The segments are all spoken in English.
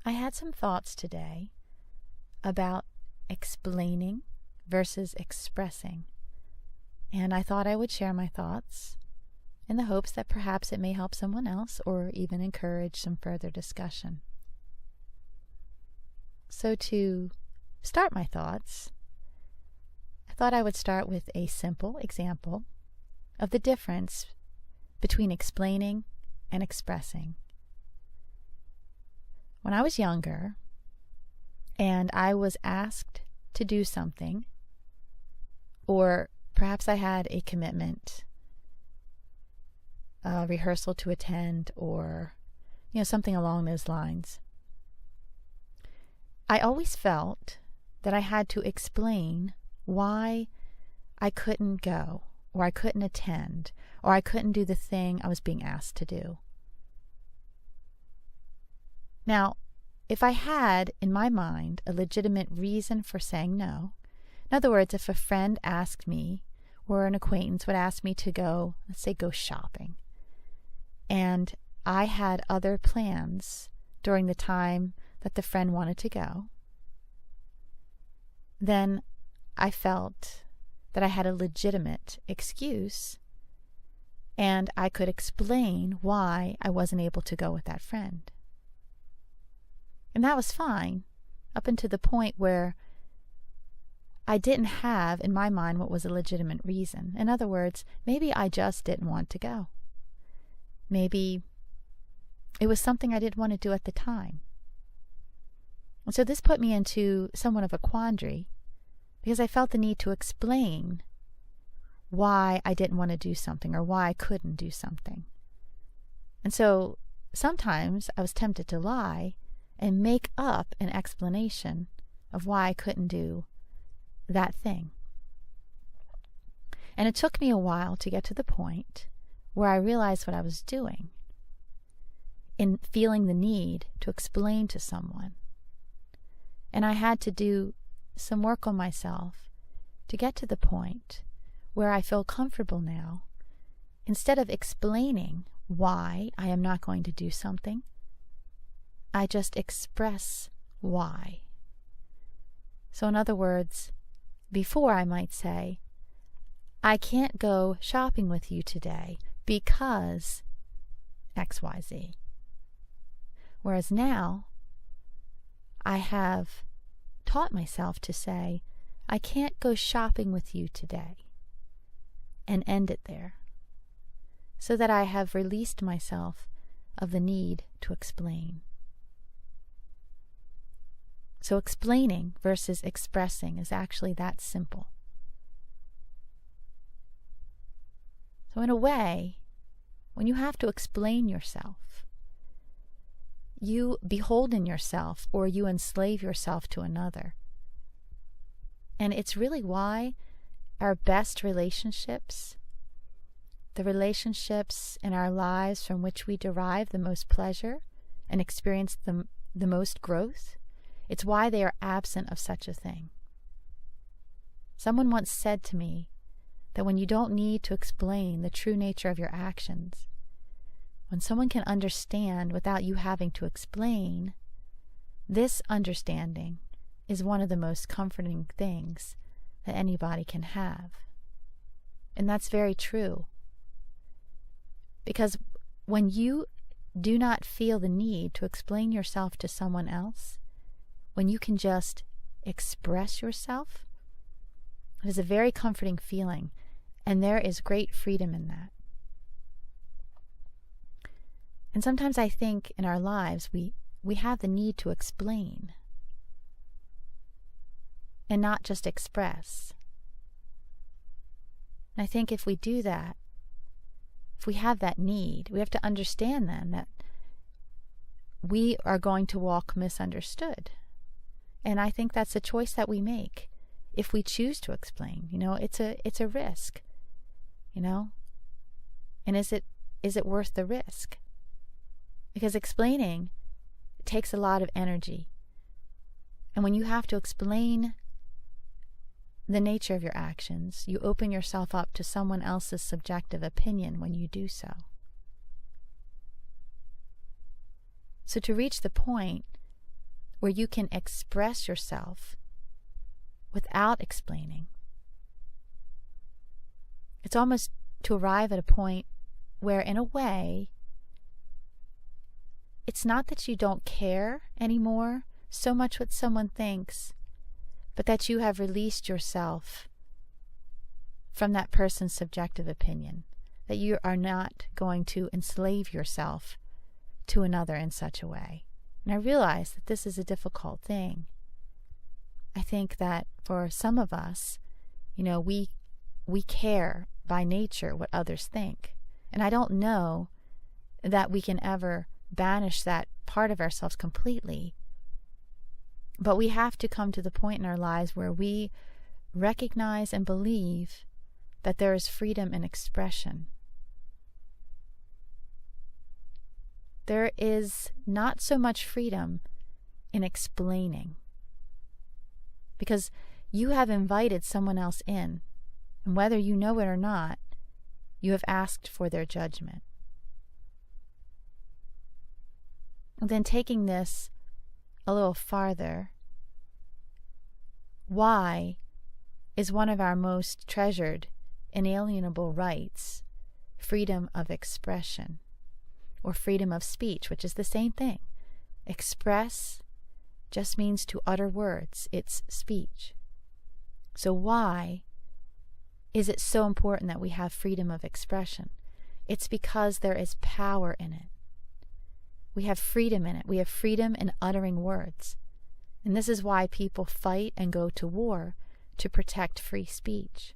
I had some thoughts today about explaining versus expressing, and I thought I would share my thoughts in the hopes that perhaps it may help someone else or even encourage some further discussion. So to start my thoughts, I thought I would start with a simple example of the difference between explaining and expressing. When I was younger and I was asked to do something, or perhaps I had a commitment, a rehearsal to attend, or something along those lines, I always felt that I had to explain why I couldn't go, or I couldn't attend, or I couldn't do the thing I was being asked to do. Now, if I had in my mind a legitimate reason for saying no, in other words, if a friend asked me or an acquaintance would ask me to go, let's say go shopping, and I had other plans during the time that the friend wanted to go, then I felt that I had a legitimate excuse and I could explain why I wasn't able to go with that friend. And that was fine up until the point where I didn't have in my mind what was a legitimate reason. In other words, maybe I just didn't want to go. Maybe it was something I didn't want to do at the time. And so this put me into somewhat of a quandary because I felt the need to explain why I didn't want to do something or why I couldn't do something. And so sometimes I was tempted to lie and make up an explanation of why I couldn't do that thing. And it took me a while to get to the point where I realized what I was doing in feeling the need to explain to someone. And I had to do some work on myself to get to the point where I feel comfortable now. Instead of explaining why I am not going to do something, I just express why. So in other words, before I might say, I can't go shopping with you today because XYZ. Whereas now, I have taught myself to say, I can't go shopping with you today, and end it there, so that I have released myself of the need to explain. So explaining versus expressing is actually that simple. So in a way, when you have to explain yourself, you beholden yourself or you enslave yourself to another. And it's really why our best relationships, the relationships in our lives from which we derive the most pleasure and experience the most growth, it's why they are absent of such a thing. Someone once said to me that when you don't need to explain the true nature of your actions, when someone can understand without you having to explain, this understanding is one of the most comforting things that anybody can have. And that's very true. Because when you do not feel the need to explain yourself to someone else, when you can just express yourself, it is a very comforting feeling, and there is great freedom in that. And sometimes I think in our lives we have the need to explain and not just express. And I think if we do that, if we have that need, we have to understand then that we are going to walk misunderstood. And I think that's a choice that we make if we choose to explain. It's a risk, And is it worth the risk? Because explaining takes a lot of energy. And when you have to explain the nature of your actions, you open yourself up to someone else's subjective opinion when you do so. So to reach the point where you can express yourself without explaining. It's almost to arrive at a point where, in a way, it's not that you don't care anymore so much what someone thinks, but that you have released yourself from that person's subjective opinion, that you are not going to enslave yourself to another in such a way. And I realize that this is a difficult thing. I think that for some of us, we care by nature what others think. And I don't know that we can ever banish that part of ourselves completely. But we have to come to the point in our lives where we recognize and believe that there is freedom in expression. There is not so much freedom in explaining, because you have invited someone else in, and whether you know it or not, you have asked for their judgment. And then taking this a little farther, why is one of our most treasured, inalienable rights freedom of expression, or freedom of speech, which is the same thing. Express just means to utter words. It's speech. So why is it so important that we have freedom of expression? It's because there is power in it. We have freedom in it. We have freedom in uttering words. And this is why people fight and go to war, to protect free speech.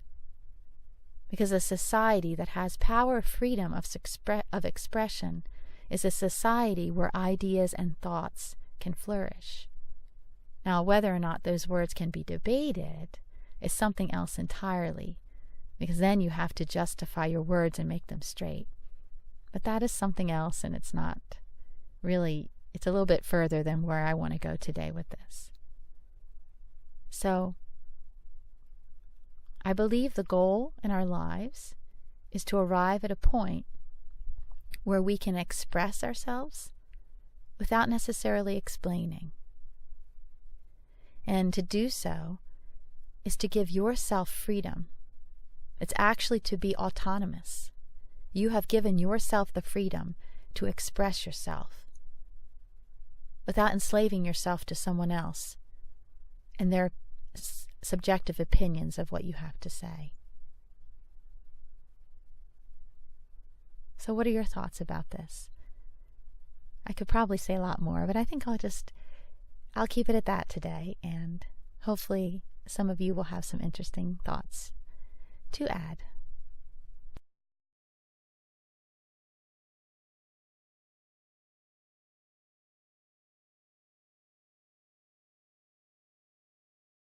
Because a society that has power, freedom of expression, is a society where ideas and thoughts can flourish. Now, whether or not those words can be debated is something else entirely, because then you have to justify your words and make them straight. But that is something else, and it's not really, it's a little bit further than where I want to go today with this. So, I believe the goal in our lives is to arrive at a point where we can express ourselves without necessarily explaining. And to do so is to give yourself freedom. It's actually to be autonomous. You have given yourself the freedom to express yourself without enslaving yourself to someone else and their subjective opinions of what you have to say. So what are your thoughts about this? I could probably say a lot more, but I think I'll keep it at that today, and hopefully some of you will have some interesting thoughts to add.